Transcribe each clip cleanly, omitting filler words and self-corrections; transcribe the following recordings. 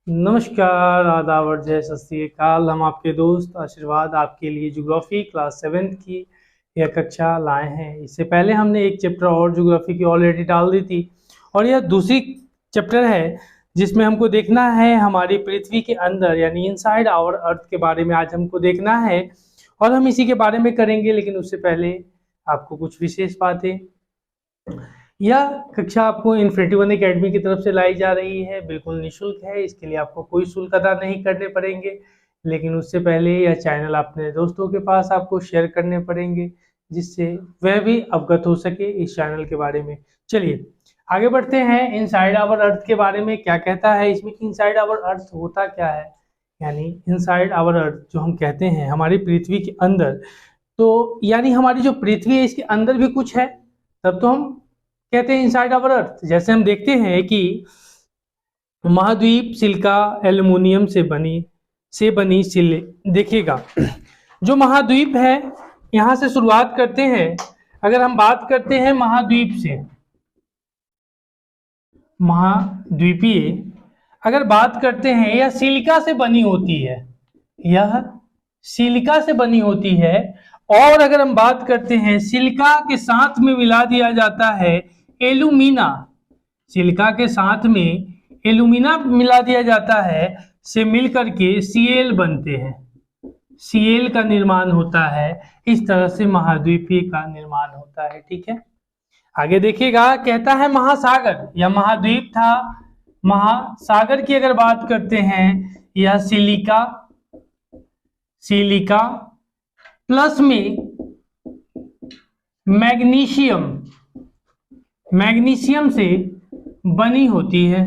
नमस्कार, आदाब और जय सत श्री अकाल। हम आपके दोस्त आशीर्वाद आपके लिए ज्योग्राफी क्लास 7 की यह कक्षा लाए हैं। इससे पहले हमने एक चैप्टर और ज्योग्राफी की ऑलरेडी डाल दी थी और यह दूसरी चैप्टर है जिसमें हमको देखना है हमारी पृथ्वी के अंदर यानी इनसाइड आवर अर्थ के बारे में आज हमको देखना है और हम इसी के बारे में करेंगे। लेकिन उससे पहले आपको कुछ विशेष बातें, यह कक्षा आपको इन्फिनिटी वन एकेडमी की तरफ से लाई जा रही है, बिल्कुल निःशुल्क है। इसके लिए आपको कोई शुल्क अदा नहीं करने पड़ेंगे, लेकिन उससे पहले यह चैनल अपने दोस्तों के पास आपको शेयर करने पड़ेंगे जिससे वह भी अवगत हो सके इस चैनल के बारे में। चलिए आगे बढ़ते हैं। इनसाइड आवर अर्थ के बारे में क्या कहता है इसमें, इनसाइड आवर अर्थ होता क्या है, यानी इनसाइड आवर अर्थ जो हम कहते हैं हमारी पृथ्वी के अंदर, तो यानी हमारी जो पृथ्वी है इसके अंदर भी कुछ है, तब तो हम कहते हैं इनसाइड आवर अर्थ। जैसे हम देखते हैं कि महाद्वीप सिलिका एल्युमिनियम से बनी देखिएगा, जो महाद्वीप है यहां से शुरुआत करते हैं। अगर हम बात करते हैं महाद्वीप से, महाद्वीपीय अगर बात करते हैं, यह सिलिका से बनी होती है, यह सिलिका से बनी होती है। और अगर हम बात करते हैं सिलिका के साथ में मिला दिया जाता है एल्यूमिना, सिलिका के साथ में एल्यूमिना मिला दिया जाता है, से मिलकर के Cl बनते हैं, Cl का निर्माण होता है। इस तरह से महाद्वीपीय का निर्माण होता है। ठीक है, आगे देखिएगा, कहता है महासागर, यह महाद्वीप था। महासागर की अगर बात करते हैं, यह सिलिका प्लस में मैग्नीशियम से बनी होती है,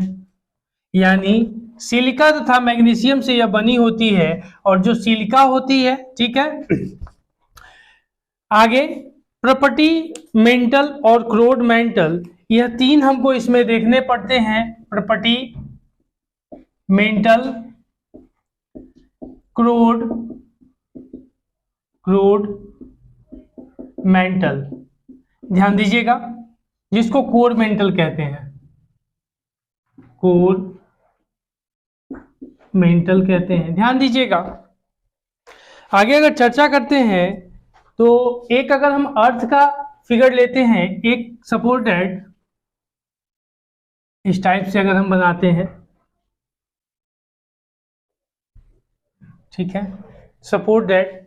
यानी सिलिका तथा मैग्नीशियम से यह बनी होती है। और जो सिलिका होती है, ठीक है, आगे प्रॉपर्टी मेंटल और क्रोड मेंटल, यह तीन हमको इसमें देखने पड़ते हैं। प्रॉपर्टी मेंटल क्रोड मेंटल, ध्यान दीजिएगा, जिसको कोर मेंटल कहते हैं, कोर मेंटल कहते हैं, ध्यान दीजिएगा। आगे अगर चर्चा करते हैं तो एक अगर हम अर्थ का फिगर लेते हैं, एक सपोज दैट इस टाइप से अगर हम बनाते हैं, ठीक है, सपोज दैट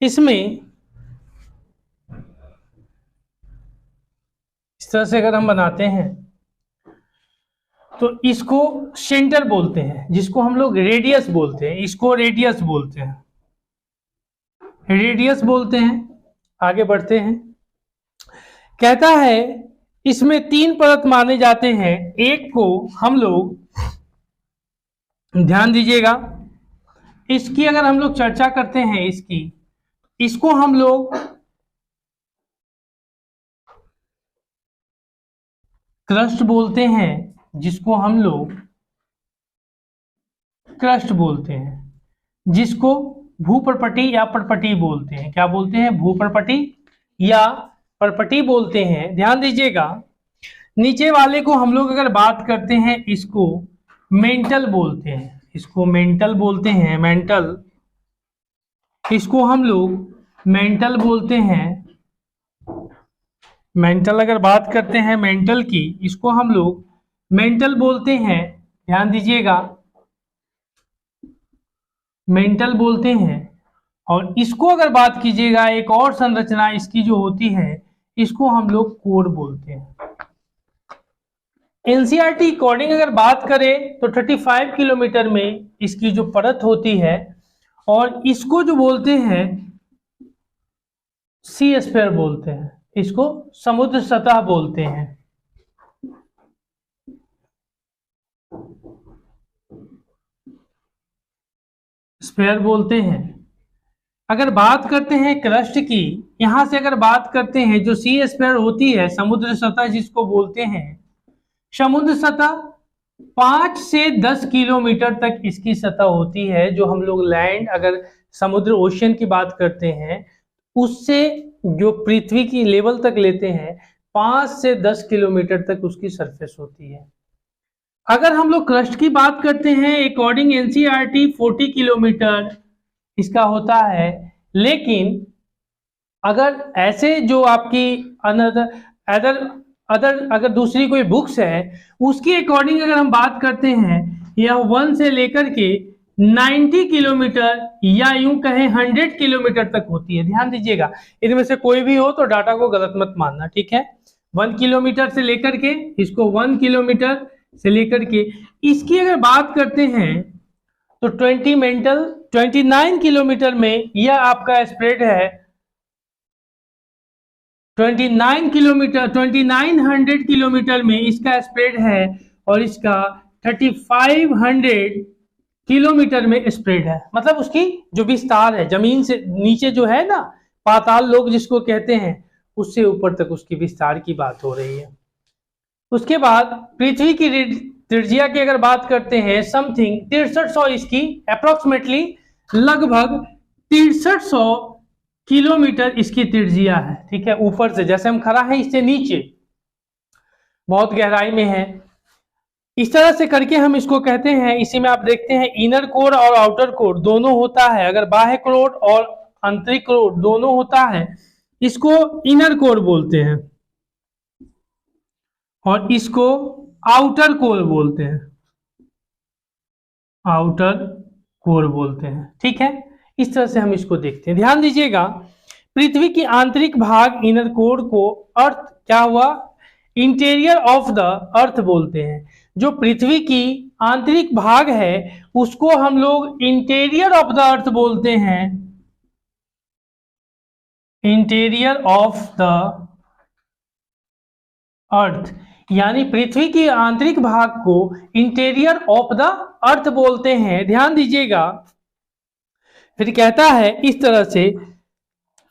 इसमें इस तरह से अगर हम बनाते हैं तो इसको सेंटर बोलते हैं, जिसको हम लोग रेडियस बोलते हैं, इसको रेडियस बोलते हैं। आगे बढ़ते हैं, कहता है इसमें तीन परत माने जाते हैं। एक को हम लोग, ध्यान दीजिएगा, इसकी अगर हम लोग चर्चा करते हैं, इसको हम लोग क्रस्ट बोलते हैं, जिसको हम लोग क्रस्ट बोलते हैं, जिसको भूपर्पटी या पर्पटी बोलते हैं। क्या बोलते हैं? भूपर्पटी या पर्पटी बोलते हैं। ध्यान दीजिएगा, नीचे वाले को हम लोग अगर बात करते हैं, इसको मेंटल बोलते हैं, इसको मेंटल बोलते हैं, मेंटल, इसको हम लोग मेंटल बोलते हैं। मेंटल अगर बात करते हैं मेंटल की, इसको हम लोग मेंटल बोलते हैं। ध्यान दीजिएगा, मेंटल बोलते हैं। और इसको अगर बात कीजिएगा, एक और संरचना इसकी जो होती है, इसको हम लोग कोर बोलते हैं। एनसीईआरटी अकॉर्डिंग अगर बात करें तो 35 किलोमीटर में इसकी जो परत होती है, और इसको जो बोलते हैं सी स्फीयर बोलते हैं, इसको समुद्र सतह बोलते हैं। स्फीयर बोलते हैं। अगर बात करते हैं क्रस्ट की, यहां से अगर बात करते हैं, जो सी स्फीयर होती है, समुद्र सतह जिसको बोलते हैं, समुद्र सतह 5 से 10 किलोमीटर तक इसकी सतह होती है। जो हम लोग लैंड, अगर समुद्र ओशियन की बात करते हैं, उससे जो पृथ्वी की लेवल तक लेते हैं, 5 से 10 किलोमीटर तक उसकी सरफेस होती है। अगर हम लोग क्रस्ट की बात करते हैं, अकॉर्डिंग एनसीईआरटी 40 किलोमीटर इसका होता है, लेकिन अगर ऐसे जो आपकी अनदर अदर अदर अगर दूसरी कोई बुक्स है उसके अकॉर्डिंग अगर हम बात करते हैं, यह 1 से लेकर के 90 किलोमीटर या यूं कहें 100 किलोमीटर तक होती है। ध्यान दीजिएगा, इनमें से कोई भी हो तो डाटा को गलत मत मानना, ठीक है। 1 किलोमीटर से लेकर के, इसको 1 किलोमीटर से लेकर के इसकी अगर बात करते हैं तो 29 किलोमीटर में यह आपका स्प्रेड है। 2900 किलोमीटर में इसका स्प्रेड है और इसका 3500 किलोमीटर में स्प्रेड है। मतलब उसकी जो विस्तार है, जमीन से नीचे जो है ना, पाताल लोक जिसको कहते हैं, उससे ऊपर तक उसकी विस्तार की बात हो रही है। उसके बाद पृथ्वी की त्रिज्या की अगर बात करते हैं, समथिंग 6300 इसकी अप्रोक्सीमेटली लगभग 6300 किलोमीटर इसकी त्रिज्या है, ठीक है। ऊपर से जैसे हम खड़ा है इससे नीचे बहुत गहराई में है, इस तरह से करके हम इसको कहते हैं। इसी में आप देखते हैं इनर कोर और आउटर कोर दोनों होता है। अगर बाह्य कोर और आंतरिक कोर दोनों होता है, इसको इनर कोर बोलते हैं और इसको आउटर कोर बोलते हैं, आउटर कोर बोलते हैं, ठीक है। इस तरह से हम इसको देखते हैं। ध्यान दीजिएगा, पृथ्वी की आंतरिक भाग इनर कोर को अर्थ क्या हुआ, इंटीरियर ऑफ द अर्थ बोलते हैं। जो पृथ्वी की आंतरिक भाग है उसको हम लोग इंटीरियर ऑफ द अर्थ बोलते हैं, इंटीरियर ऑफ द अर्थ। यानी पृथ्वी की आंतरिक भाग को इंटीरियर ऑफ द अर्थ बोलते हैं। ध्यान दीजिएगा, फिर कहता है इस तरह से,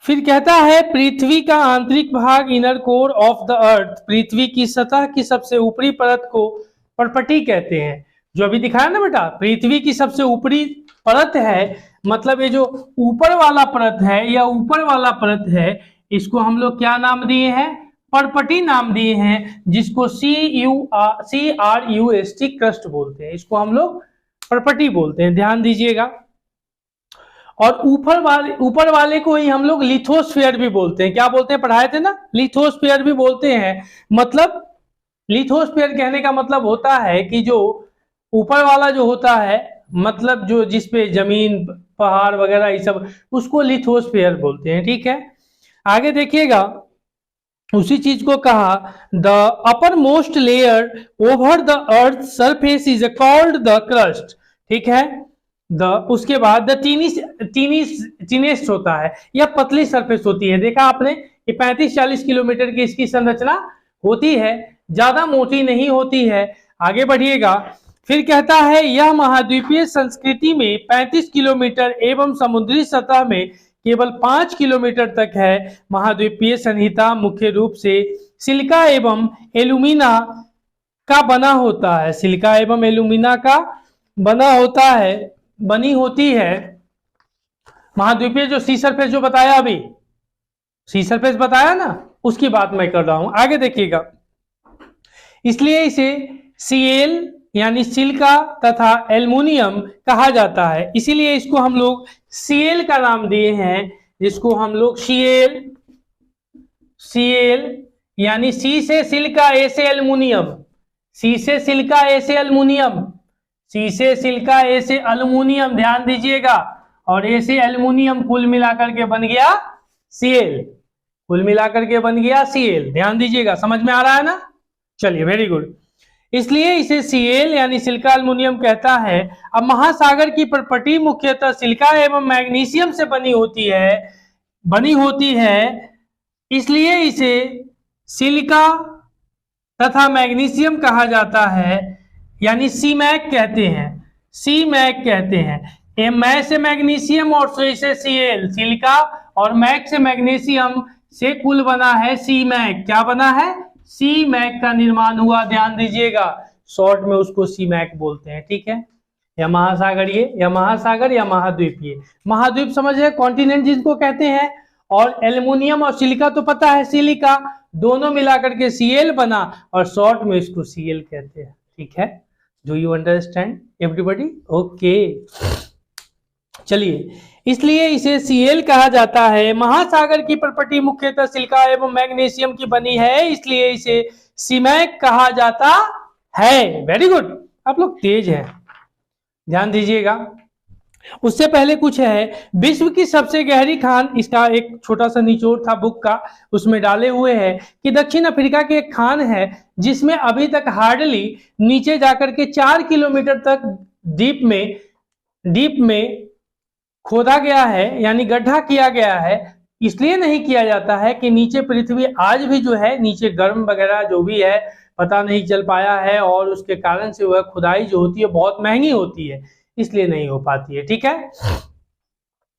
फिर कहता है पृथ्वी का आंतरिक भाग inner core of the earth, पृथ्वी की सतह की सबसे ऊपरी परत को पर्पटी कहते हैं। जो अभी दिखाया ना बेटा, पृथ्वी की सबसे ऊपरी परत है, मतलब ये जो ऊपर वाला परत है या ऊपर वाला परत है, इसको हम लोग क्या नाम दिए हैं, पर्पटी नाम दिए हैं, जिसको CRUST क्रस्ट बोलते हैं। इसको हम लोग पर्पटी बोलते हैं, ध्यान दीजिएगा। और ऊपर वाले को ही हम लोग लिथोस्फीयर भी बोलते हैं। क्या बोलते हैं, पढ़ाए थे ना, लिथोस्फीयर भी बोलते हैं। मतलब लिथोस्फीयर कहने का मतलब होता है कि जो ऊपर वाला जो होता है, मतलब जो जिसपे जमीन पहाड़ वगैरह ये सब, उसको लिथोस्फीयर बोलते हैं, ठीक है। आगे देखिएगा, उसी चीज को कहा, the upper most layer over the earth surface is called the crust, ठीक है। उसके बाद द टीनेस्ट होता है, यह पतली सरफेस होती है। देखा आपने, ये 35-40 किलोमीटर की इसकी संरचना होती है, ज्यादा मोटी नहीं होती है। आगे बढ़िएगा, फिर कहता है यह महाद्वीपीय संस्कृति में 35 किलोमीटर एवं समुद्री सतह में केवल 5 किलोमीटर तक है। महाद्वीपीय संहिता मुख्य रूप से सिलिका एवं एल्यूमिना का बना होता है, सिलिका एवं एल्यूमिना का बना होता है, बनी होती है। महाद्वीपीय जो सी सरफेस जो बताया, अभी सी सरफेस बताया ना, उसकी बात मैं कर रहा हूं। आगे देखिएगा, इसलिए इसे सीएल यानी सिलिका तथा एल्युमिनियम कहा जाता है, इसीलिए इसको हम लोग सीएल का नाम दिए हैं, जिसको हम लोग सीएल यानी सी से सिलिका, ए से एल्युमिनियम, सी से सिलिका, ए से एल्युमिनियम, सी से सिलिका, ए से एल्युमिनियम, ध्यान दीजिएगा, और ए से एल्युमिनियम कुल मिलाकर के बन गया सीएल, कुल मिलाकर के बन गया सीएल। ध्यान दीजिएगा, समझ में आ रहा है ना। चलिए, वेरी गुड। इसलिए इसे सीएल यानी सिलिका एल्युमिनियम कहता है। अब महासागर की प्रॉपर्टी मुख्यतः सिलिका एवं मैग्नीशियम से बनी होती है, इसलिए इसे सिलिका तथा मैग्नीशियम कहा जाता है, यानी सीमैक कहते हैं, सीमैक कहते हैं। मै से मैग्नीशियम और सी से सीएल, सिलिका और मैक से मैग्नीशियम से कुल बना है सीमैक। क्या बना है, सीमैक का निर्माण हुआ। ध्यान दीजिएगा, शॉर्ट में उसको सीमैक बोलते हैं, ठीक है। या महासागरीय या महासागर या महाद्वीपीय, महाद्वीप समझ है, कॉन्टिनेंट जिसको कहते हैं, और एल्युमिनियम और सिलिका तो पता है, सिलिका, दोनों मिलाकर के सीएल बना और शॉर्ट में इसको सीएल कहते हैं, ठीक है। Do you understand everybody? Okay, चलिए, इसलिए इसे सीएल कहा जाता है। महासागर की प्रॉपर्टी मुख्यतः सिलिका एवं मैग्नीशियम की बनी है, इसलिए इसे सीमैक कहा जाता है। वेरी गुड, आप लोग तेज हैं, ध्यान दीजिएगा। उससे पहले कुछ है, विश्व की सबसे गहरी खान, इसका एक छोटा सा निचोड़ था बुक का, उसमें डाले हुए है कि दक्षिण अफ्रीका की एक खान है जिसमें अभी तक हार्डली नीचे जाकर के 4 किलोमीटर तक डीप में खोदा गया है, यानी गड्ढा किया गया है। इसलिए नहीं किया जाता है कि नीचे पृथ्वी आज भी जो है नीचे गर्म वगैरह जो भी है पता नहीं चल पाया है, और उसके कारण से वह खुदाई जो होती है बहुत महंगी होती है, इसलिए नहीं हो पाती है। ठीक है,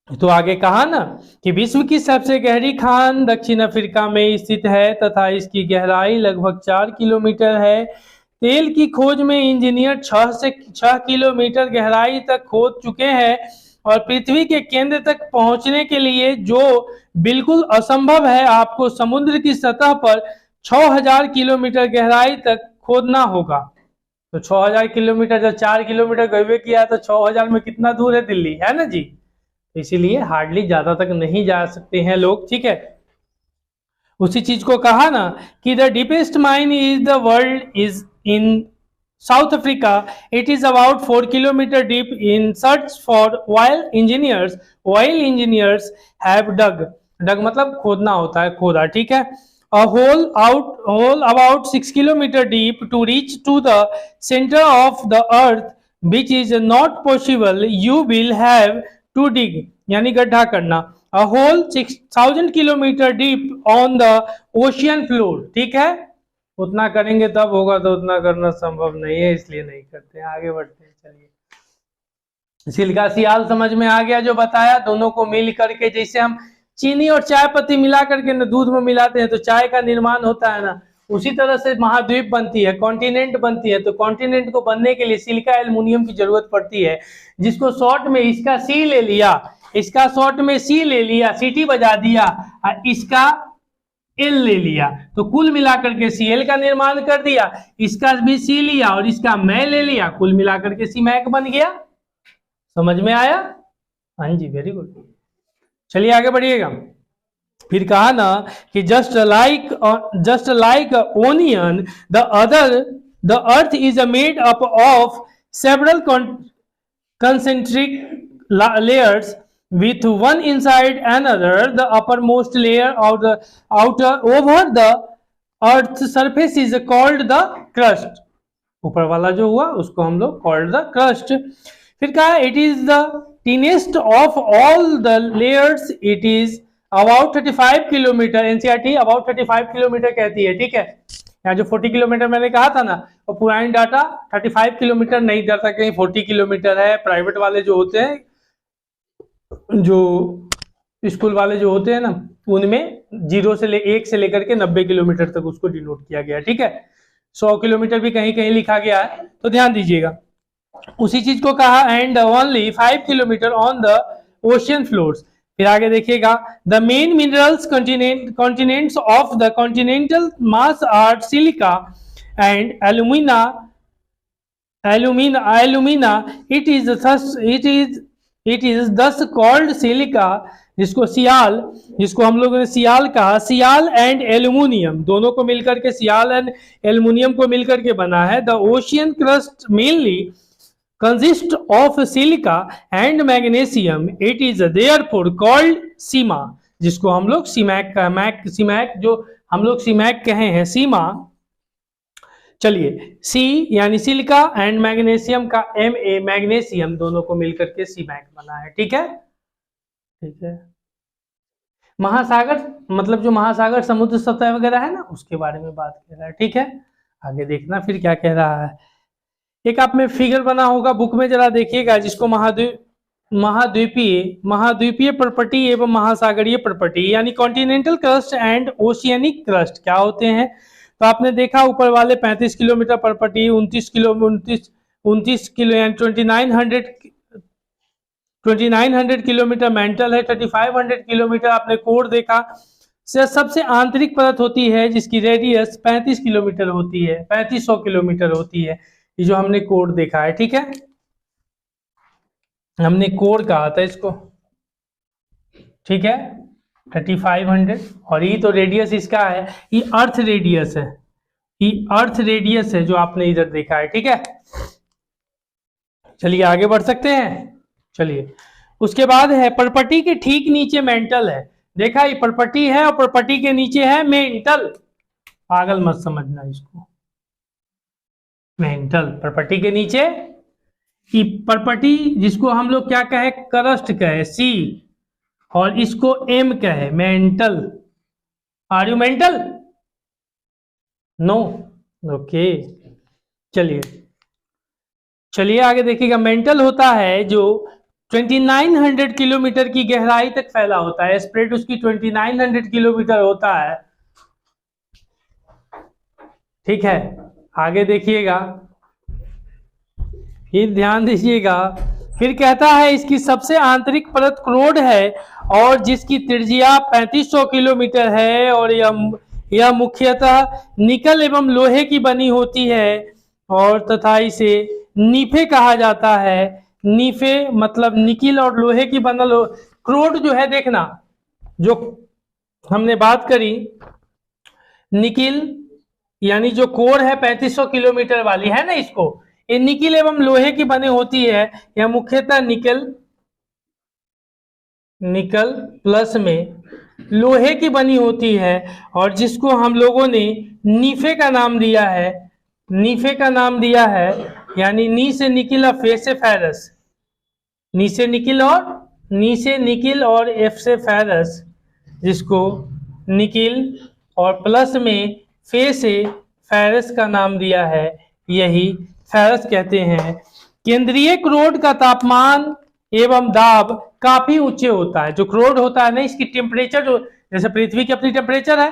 तो आगे कहा ना कि विश्व की सबसे गहरी खान दक्षिण अफ्रीका में स्थित है तथा इसकी गहराई लगभग 4 किलोमीटर है। तेल की खोज में इंजीनियर 6 किलोमीटर गहराई तक खोद चुके हैं, और पृथ्वी के केंद्र तक पहुंचने के लिए जो बिल्कुल असंभव है, आपको समुद्र की सतह पर 6000 किलोमीटर गहराई तक खोदना होगा। तो 6000 किलोमीटर, जब 4 किलोमीटर गए किया तो 6000 में कितना दूर है दिल्ली, है ना जी? इसीलिए हार्डली ज्यादा तक नहीं जा सकते हैं लोग। ठीक है, उसी चीज को कहा ना कि the deepest mine is the world is in South Africa. It is about 4 kilometers deep. In search for oil engineers have dug मतलब खोदना होता है, खोदा। ठीक है, a hole about 6 kilometers deep to reach to the center of the earth, which is not possible. You will have to dig, यानी गड्ढा करना। A hole 6000 kilometers deep on the ocean floor. ठीक है, उतना करेंगे तब होगा, तो उतना करना संभव नहीं है, इसलिए नहीं करते हैं। आगे बढ़ते हैं, चलिए। सिलिका सियाल समझ में आ गया जो बताया, दोनों को मिल करके, जैसे हम चीनी और चाय पत्ती मिला करके ना दूध में मिलाते हैं तो चाय का निर्माण होता है ना, उसी तरह से महाद्वीप बनती है, कॉन्टिनेंट बनती है। तो कॉन्टिनेंट को बनने के लिए सिलिका एल्युमिनियम की जरूरत पड़ती है, जिसको शॉर्ट में इसका सी ले लिया, इसका शॉर्ट में सी ले लिया, सीटी बजा दिया, और इसका एल ले लिया, तो कुल मिलाकर के सीएल का निर्माण कर दिया। इसका भी सी लिया और इसका मैं ले लिया, कुल मिलाकर के सी मैक बन गया। समझ में आया? हाँ जी, वेरी गुड। चलिए आगे बढ़िएगा। फिर कहा ना कि just like onion the earth is made up of several concentric layers with one inside another. The uppermost layer of the outer over the earth's surface is called the crust. ऊपर वाला जो हुआ उसको हम लोग called the crust. फिर कहा it is the thinnest of all the layers. It is about 35 kilometre, NCERT about 35 kilometre कहती है। ठीक है, यहाँ जो 40 किलोमीटर मैंने कहा था ना, वो पुरानी डाटा 35 किलोमीटर नहीं डरता, कहीं 40 किलोमीटर है। प्राइवेट वाले जो होते हैं, जो स्कूल वाले जो होते हैं ना, उनमें 1 से लेकर के 90 किलोमीटर तक उसको डिनोट किया गया। ठीक है, 100 किलोमीटर भी कहीं कहीं लिखा गया है, तो ध्यान दीजिएगा। उसी चीज को कहा and only 5 kilometre on the ocean floors. फिर आगे देखिएगा, the main minerals continents of the continental mass are silica and alumina. It is thus called silica, जिसको हम लोगों ने सियाल कहा। सियाल एंड एल्यूमिनियम दोनों को मिलकर के, सियाल एंड एल्यूमिनियम को मिलकर के बना है। The ocean crust mainly consist of silica and magnesium. It is therefore called सीमा, जिसको हम लोग सीमैक जो हम लोग सीमैक कहे हैं, सीमा। चलिए, सी यानी सिलिका एंड मैग्नीशियम का Ma मैग्नीशियम, दोनों को मिलकर के सीमैक बना है। ठीक है, ठीक है। महासागर मतलब जो महासागर समुद्र सतह वगैरह है ना, उसके बारे में बात कर रहा है। ठीक है, आगे देखना फिर क्या कह रहा है। एक आप में फिगर बना होगा बुक में, जरा देखिएगा, जिसको महाद्वीपीय प्रॉपर्टी एवं महासागरीय प्रॉपर्टी, यानी continental crust and oceanic crust क्या होते हैं। तो आपने देखा ऊपर वाले 35 किलोमीटर प्रॉपर्टी, 29 किलो यानी 2900 किलोमीटर मेंटल है, 3500 किलोमीटर आपने कोर देखा। सबसे आंतरिक परत होती है जिसकी रेडियस 35 किलोमीटर होती है, 3500 किलोमीटर होती है। ये जो हमने कोड देखा है, ठीक है, हमने कोड कहा था इसको, ठीक है, 3500। और ये तो रेडियस इसका है, ये अर्थ रेडियस है, ये अर्थ रेडियस है जो आपने इधर देखा है, ठीक है। चलिए आगे बढ़ सकते हैं। चलिए उसके बाद है प्रॉपर्टी के ठीक नीचे मेंटल है। देखा, ये प्रॉपर्टी है और प्रॉपर्टी के नीचे है मेंटल। पागल मत समझना इसको, मेंटल प्रॉपर्टी के नीचे की प्रॉपर्टी, जिसको हम लोग क्या कहे, करस्ट कहे, सी, और इसको एम कहे, mantle. Are you mental? No, okay. चलिए चलिए आगे देखिएगा। मेंटल होता है जो 2900 किलोमीटर की गहराई तक फैला होता है, स्प्रेड उसकी 2900 किलोमीटर होता है, ठीक है। आगे देखिएगा, फिर ध्यान दीजिएगा, फिर कहता है इसकी सबसे आंतरिक परत क्रोड है और जिसकी त्रिज्या 3500 किलोमीटर है, और यह मुख्यतः निकल एवं लोहे की बनी होती है, और तथा इसे नीफे कहा जाता है। नीफे मतलब निकिल और लोहे की बनल हो। क्रोड जो है, देखना, जो हमने बात करी निकिल यानी जो कोर है 3500 किलोमीटर वाली है ना, इसको ये निकिल एवं लोहे की बनी होती है। यह मुख्यतः निकल प्लस में लोहे की बनी होती है, और जिसको हम लोगों ने नीफे का नाम दिया है, नीफे का नाम दिया है, यानी नी से निकिल और फे से फेरस, नी से निकिल और एफ से फेरस, जिसको निकिल और प्लस में फे से फेरस का नाम दिया है, यही फेरस कहते हैं। केंद्रीय क्रोड का तापमान एवं दाब काफी ऊंचे होता है। जो क्रोड होता है ना, इसकी टेम्परेचर जो, जैसे पृथ्वी की अपनी टेम्परेचर है,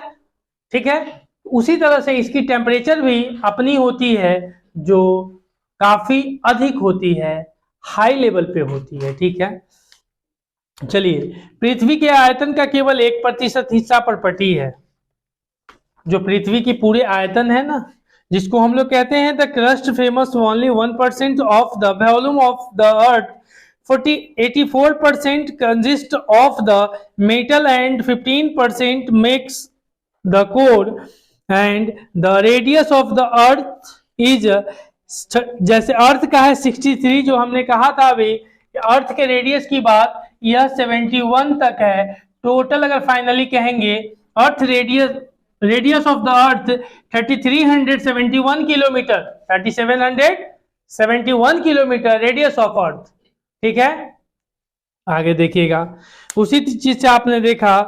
ठीक है, उसी तरह से इसकी टेम्परेचर भी अपनी होती है, जो काफी अधिक होती है, हाई लेवल पे होती है, ठीक है। चलिए, पृथ्वी के आयतन का केवल 1% हिस्सा प्रॉपर्टी है। जो पृथ्वी की पूरे आयतन है ना, जिसको हम लोग कहते हैं the crust famous only 1% of the volume of the earth, 84% consist of the metal and 15% makes the core, and the radius of the earth is, जैसे अर्थ का है 63, जो हमने कहा था अभी, अर्थ के रेडियस की बात, यह 71 तक है टोटल। अगर फाइनली कहेंगे अर्थ radius of the earth 3371 kilometre, 3771 kilometre radius of earth, ठीक है। आगे देखिएगा, उसी चीज से आपने देखा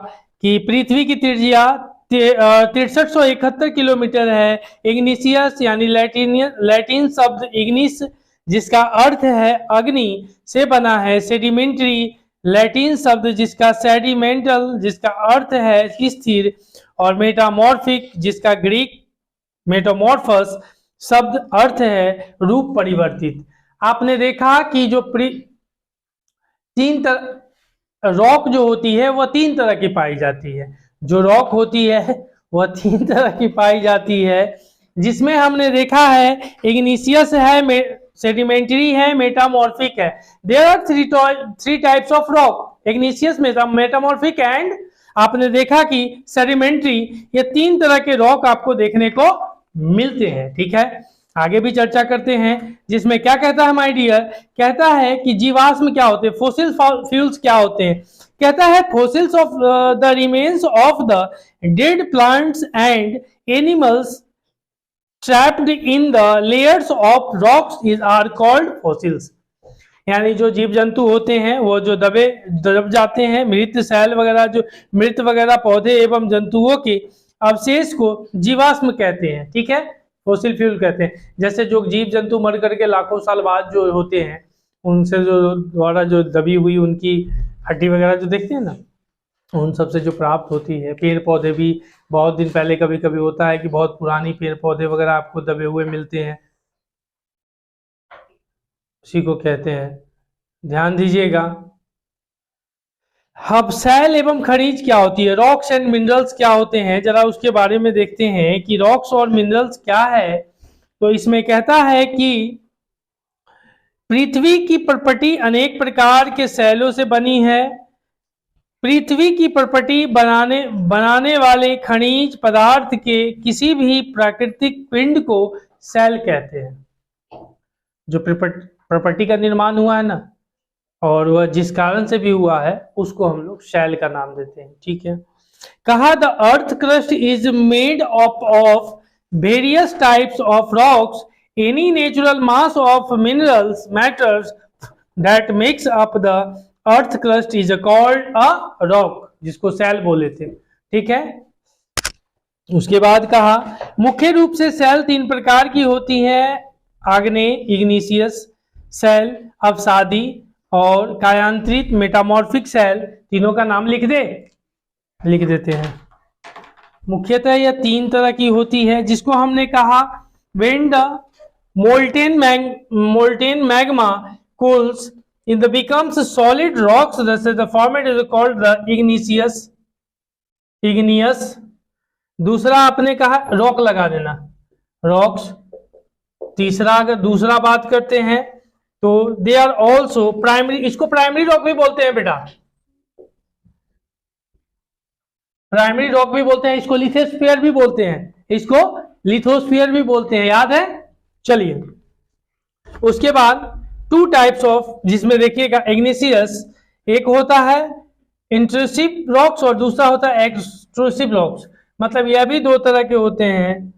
कि पृथ्वी की त्रिज्या 6371 किलोमीटर है। इग्निशियस यानी लैटिन शब्द इग्निस, जिसका अर्थ है अग्नि, से बना है। सेडिमेंट्री लैटिन शब्द जिसका सेडिमेंटल, जिसका अर्थ है स्थिर, और मेटामॉर्फिक, जिसका ग्रीक मेटामॉर्फस शब्द अर्थ है रूप परिवर्तित। आपने देखा कि जो रॉक जो होती है वह 3 तरह की पाई जाती है। जो रॉक होती है वह 3 तरह की पाई जाती है, जिसमें हमने देखा है इग्निशियस है, सेडिमेंटरी है, मेटामॉर्फिक है। There are 3 types of rock, igneous, metamorphic and आपने देखा कि सेडिमेंटरी। ये 3 तरह के रॉक आपको देखने को मिलते हैं, ठीक है। आगे भी चर्चा करते हैं, जिसमें क्या कहता है माय डियर, कहता है कि जीवाश्म क्या होते हैं, फोसिल फ्यूल्स क्या होते हैं। कहता है fossils of the remains of the dead plants and animals trapped in the layers of rocks is are called fossils. यानी जो जीव जंतु होते हैं वो जो दब जाते हैं, मृत सेल वगैरह, जो मृत वगैरह पौधे एवं जंतुओं के अवशेष को जीवाश्म कहते हैं, ठीक है, फोसिल फ्यूल कहते हैं। जैसे जो जीव जंतु मर करके लाखों साल बाद जो होते हैं, उनसे जो द्वारा जो दबी हुई उनकी हड्डी वगैरह जो देखते हैं ना, उन सब से जो प्राप्त होती है। पेड़ पौधे भी बहुत दिन पहले कभी कभी होता है कि बहुत पुरानी पेड़ पौधे वगैरह आपको दबे हुए मिलते हैं, उसी को कहते हैं। ध्यान दीजिएगा। अब सेल एवं खनिज क्या होती है, रॉक्स एंड मिनरल्स क्या होते हैं, जरा उसके बारे में देखते हैं कि रॉक्स और मिनरल्स क्या है। तो इसमें कहता है कि पृथ्वी की प्रॉपर्टी अनेक प्रकार के सेलों से बनी है। पृथ्वी की प्रॉपर्टी बनाने वाले खनिज पदार्थ के किसी भी प्राकृतिक पिंड को सेल कहते हैं। जो प्रॉपर्टी का निर्माण हुआ है ना, और वह जिस कारण से भी हुआ है, उसको हम लोग सेल का नाम देते हैं। ठीक है। कहा the earth crust is made up of various types of rocks, any natural mass of minerals matters that makes up the earth crust is called a rock, जिसको सेल बोले थे। ठीक है। उसके बाद कहा मुख्य रूप से सेल तीन प्रकार की होती है, आग्नेय इग्निशियस सेल, अवसादी और कायांतरित मेटामॉर्फिक सेल। तीनों का नाम लिख देते हैं। मुख्यतः यह तीन तरह की होती है, जिसको हमने कहा when the molten magma cools in the becomes solid rocks, the format is called the igneous। दूसरा आपने कहा रॉक लगा देना, रॉक्स। तीसरा अगर दूसरा बात करते हैं तो दे आर ऑल्सो प्राइमरी, इसको प्राइमरी रॉक भी बोलते हैं बेटा, प्राइमरी रॉक भी बोलते हैं, इसको लिथोस्फीयर भी बोलते हैं, इसको लिथोस्फीयर भी बोलते हैं, याद है। चलिए उसके बाद टू टाइप्स ऑफ, जिसमें देखिएगा इग्निशियस, एक होता है इंट्रूसिव रॉक्स और दूसरा होता है एक्सट्रूसिव रॉक्स। मतलब यह भी दो तरह के होते हैं,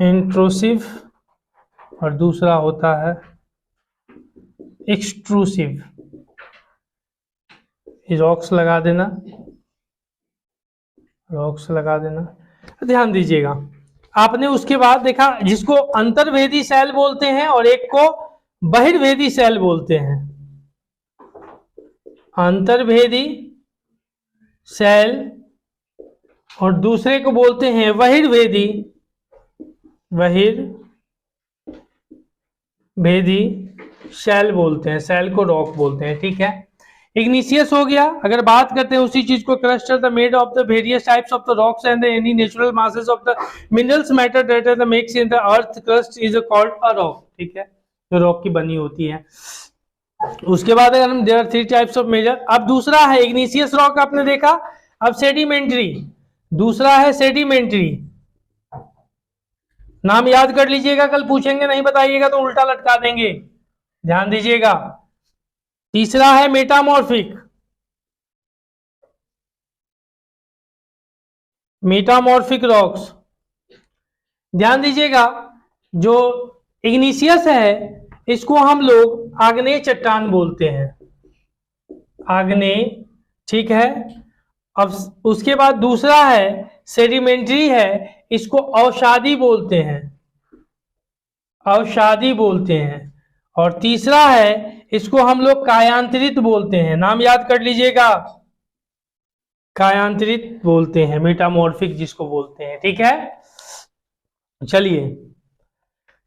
इंट्रूसिव और दूसरा होता है एक्सट्रूसिव। रॉक्स लगा देना, रॉक्स लगा देना, ध्यान दीजिएगा। आपने उसके बाद देखा जिसको अंतर्भेदी सेल बोलते हैं और एक को बहिर्भेदी सेल बोलते हैं। अंतर्भेदी सेल और दूसरे को बोलते हैं बहिर्भेदी सेल बोलते हैं, सेल को रॉक बोलते हैं। ठीक है। इग्निशियस हो गया। अगर बात करते हैं उसी चीज को, crust the made of the various types of the rocks and any natural masses of the minerals matter that the makes in the earth crust is called a rock. ठीक है, जो रॉक की बनी होती है। उसके बाद अगर हम there are three types of major, अब दूसरा है इग्निशियस रॉक, आपने देखा। अब सेडिमेंट्री, दूसरा है सेडिमेंट्री। नाम याद कर लीजिएगा, कल पूछेंगे नहीं बताइएगा तो उल्टा लटका देंगे, ध्यान दीजिएगा। तीसरा है मेटामॉर्फिक, मेटामॉर्फिक रॉक्स। ध्यान दीजिएगा, जो इग्निशियस है इसको हम लोग आग्नेय चट्टान बोलते हैं, आग्नेय। ठीक है। अब उसके बाद दूसरा है सेडिमेंट्री है, इसको अवसादी बोलते हैं, अवसादी बोलते हैं। और तीसरा है इसको हम लोग कायांतरित बोलते हैं, नाम याद कर लीजिएगा, कायांतरित बोलते हैं, मेटामॉर्फिक जिसको बोलते हैं। ठीक है। चलिए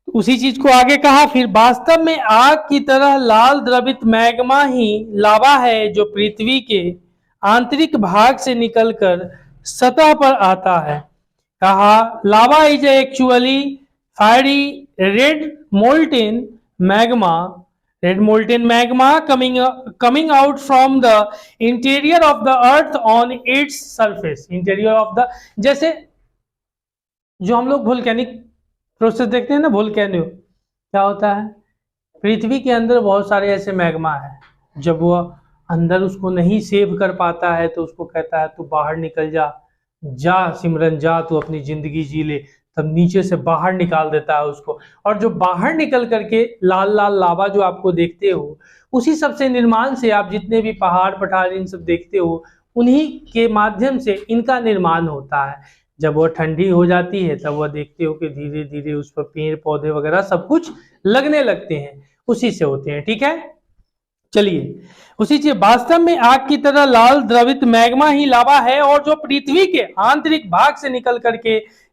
उसी चीज को आगे कहा, फिर वास्तव में आग की तरह लाल द्रवित मैग्मा ही लावा है, जो पृथ्वी के आंतरिक भाग से निकलकर सतह पर आता है। कहा lava is actually fiery red molten magma coming out from the interior of the earth on its surface, interior of the, जैसे जो हम लोग वोल्केनिक प्रोसेस देखते हैं ना, वोल्केनो क्या होता है, पृथ्वी के अंदर बहुत सारे ऐसे मैग्मा है, जब वह अंदर उसको नहीं सेव कर पाता है तो उसको कहता है तू बाहर निकल जा, जा सिमरन जा, तू अपनी जिंदगी जी ले, तब नीचे से बाहर निकाल देता है उसको। और जो बाहर निकल करके लाल लाल लावा जो आपको देखते हो, उसी सबसे निर्माण से आप जितने भी पहाड़ पठार इन सब देखते हो, उन्हीं के माध्यम से इनका निर्माण होता है। जब वह ठंडी हो जाती है तब वह देखते हो कि धीरे धीरे उस पर पेड़ पौधे वगैरह सब कुछ लगने लगते हैं, उसी से होते हैं। ठीक है। चलिए उसी चीज, वास्तव में आग की तरह लाल द्रवित मैग्मा ही लावा है, और जो पृथ्वी के आंतरिक भाग से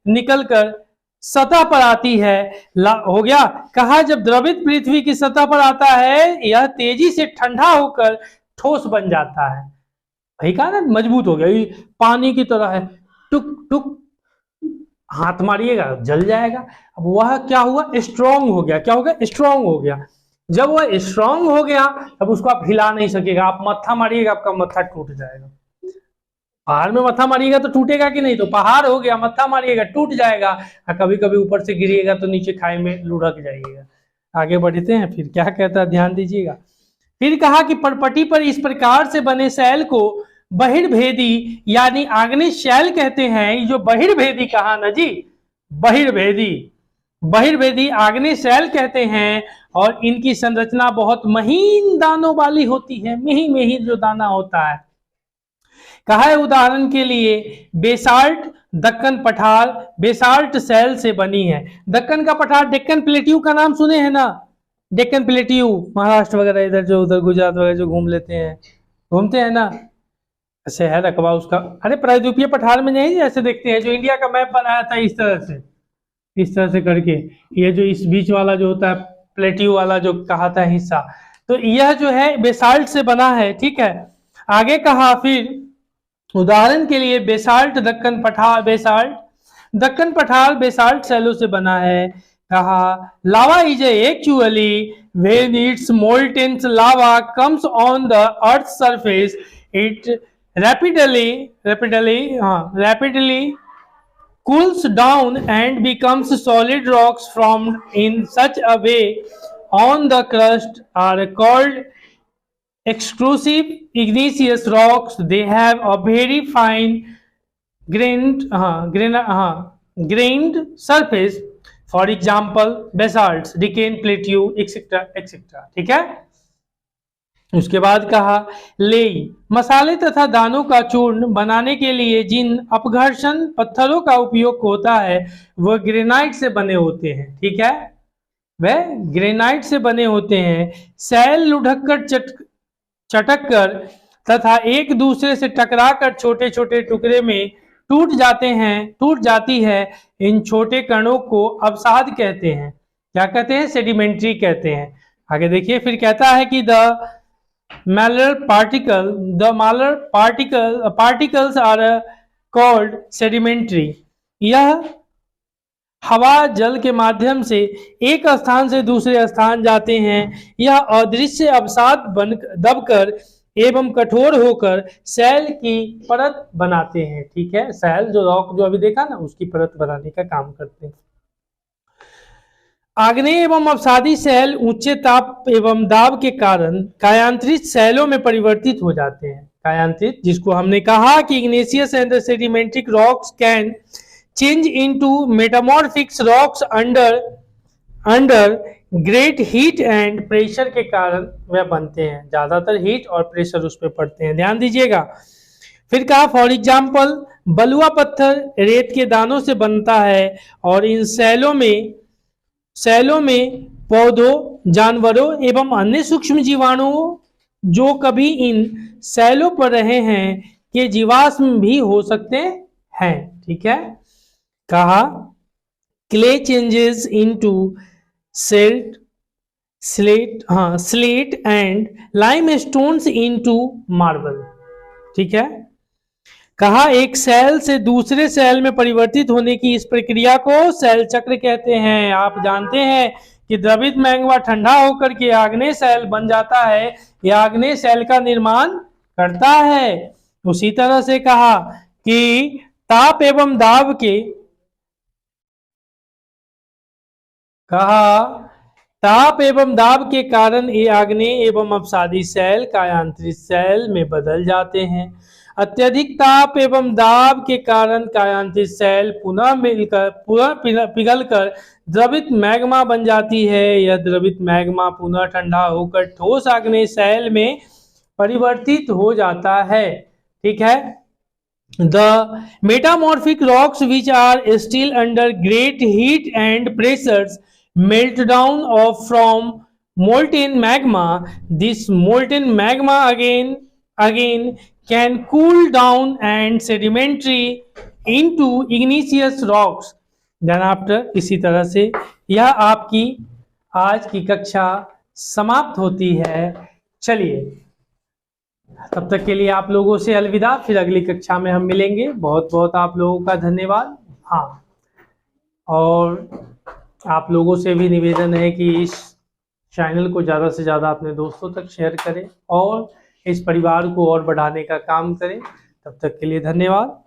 निकलकर सतह पर आती है। हो गया। कहा जब द्रवित पृथ्वी की सतह पर आता है, यह तेजी से ठंडा होकर ठोस बन जाता है। भाई कहा ना, मजबूत हो गया, पानी की तरह है, टुक टुक हाथ मारिएगा जल जाएगा। अब वह क्या हुआ, स्ट्रांग हो गया। क्या हो गया, स्ट्रांग हो गया। जब वह स्ट्रांग हो गया तब उसको आप हिला नहीं सकेगा। आप मत्था मारिएगा, आपका मत्था टूट जाएगा। पहाड़ में मत्था मारिएगा तो टूटेगा कि नहीं, तो पहाड़ हो गया, मत्था मारिएगा टूट जाएगा। और कभी कभी ऊपर से गिरिएगा तो नीचे खाई में लुढ़क जाइएगा। आगे बढ़ते हैं, फिर क्या कहता है ध्यान दीजिएगा। फिर कहा कि परपटी पर इस प्रकार से बने शैल को बहिर्भेदी यानी आग्नेय शैल कहते हैं। ये जो बहिर्भेदी कहा ना जी, बहिर्भेदी, बहिर्भेदी आग्नेय शैल कहते हैं। और इनकी संरचना बहुत महीन दानों वाली होती है, महीन महीन जो दाना होता है। कहा है उदाहरण के लिए बेसाल्ट दक्कन पठार बेसाल्ट शैल से बनी है। दक्कन का पठार, डेक्कन प्लेट्यू का नाम सुने हैं ना, डेक्कन प्लेट्यू, महाराष्ट्र वगैरह इधर जो उधर गुजरात वगैरह जो घूम लेते हैं, घूमते हैं ना, ऐसे है रकबा उसका। अरे प्रायद्वीपीय पठार में नहीं ऐसे देखते हैं, जो इंडिया का मैप बनाया था इस तरह से करके, ये जो इस बीच वाला जो होता है प्लेट्यू वाला जो कहा था हिस्सा, तो यह जो है बेसाल्ट से बना है। ठीक है, आगे कहा फिर उदाहरण के लिए बेसाल्ट दक्कन पठार, बेसाल्ट दक्कन पठार बेसाल्ट शैलों से बना है। कहा lava is actually when it's molten lava comes on the earth's surface it rapidly cools down and becomes solid. Rocks formed in such a way on the crust are called exclusive igneous rocks. They have a very fine grained surface. For example basalts, decane plateau, etc etc। ठीक है, उसके बाद कहा लेई मसाले तथा दानों का चूर्ण बनाने के लिए जिन अपघर्षण पत्थरों का उपयोग होता है वह ग्रेनाइट से बने होते हैं। ठीक है, वह ग्रेनाइट से बने होते हैं। सैल लुढ़क कर चटक कर तथा एक दूसरे से टकराकर छोटे छोटे टुकड़े में टूट जाती है। इन छोटे कणों को अवसाद कहते हैं। क्या कहते हैं, सेडिमेंट्री कहते हैं। आगे देखिए, फिर कहता है कि the smaller particles are called sedimentary. यह हवा जल के माध्यम से एक स्थान से दूसरे स्थान जाते हैं। यह अदृश्य अवसाद दबकर एवं कठोर होकर सैल की परत बनाते हैं। ठीक है, सैल जो रॉक जो अभी देखा ना, उसकी परत बनाने का काम करते हैं। आग्नेय एवं अवसादी सैल ऊंचे ताप एवं दाब के कारण कायांतरित सैलों में परिवर्तित हो जाते हैं। कायांतरित, जिसको हमने कहा कि igneous and sedimentary rocks can change into metamorphic rocks under great heat and pressure के कारण वह बनते हैं। ज्यादातर हीट और प्रेशर उस पर पड़ते हैं, ध्यान दीजिएगा। फिर कहा फॉर एग्जाम्पल बलुआ पत्थर रेत के दानों से बनता है और इन सैलों में पौधों, जानवरों एवं अन्य सूक्ष्म जीवाणुओं जो कभी इन सैलों पर रहे हैं के जीवाश्म भी हो सकते हैं। ठीक है, कहा clay changes into slate and limestones into marble. ठीक है, कहा एक सेल से दूसरे सेल में परिवर्तित होने की इस प्रक्रिया को सेल चक्र कहते हैं। आप जानते हैं कि द्रवित मैग्मा ठंडा होकर के आग्नेय सेल बन जाता है, यह आग्नेय सेल का निर्माण करता है। उसी तरह से कहा कि ताप एवं दाब के कारण ये आग्नेय एवं अवसादी सेल कायांतरित सेल में बदल जाते हैं। अत्यधिक ताप एवं दाब के कारण कायांतरित सेल पुनः पिघलकर द्रवित मैग्मा बन जाती है। यह द्रवित मैग्मा पुनः ठंडा होकर ठोस आग्नेय सेल में परिवर्तित हो जाता है। ठीक है, The metamorphic rocks which are still under great heat and pressures melt down from molten magma. This molten magma again can cool down and sedimentary into igneous rocks. Then after इसी तरह से यह आपकी आज की कक्षा समाप्त होती है। चलिए, तब तक के लिए आप लोगों से अलविदा। फिर अगली कक्षा में हम मिलेंगे। बहुत बहुत आप लोगों का धन्यवाद। हाँ, और आप लोगों से भी निवेदन है कि इस चैनल को ज़्यादा से ज़्यादा अपने दोस्तों तक शेयर करें और इस परिवार को और बढ़ाने का काम करें। तब तक के लिए धन्यवाद।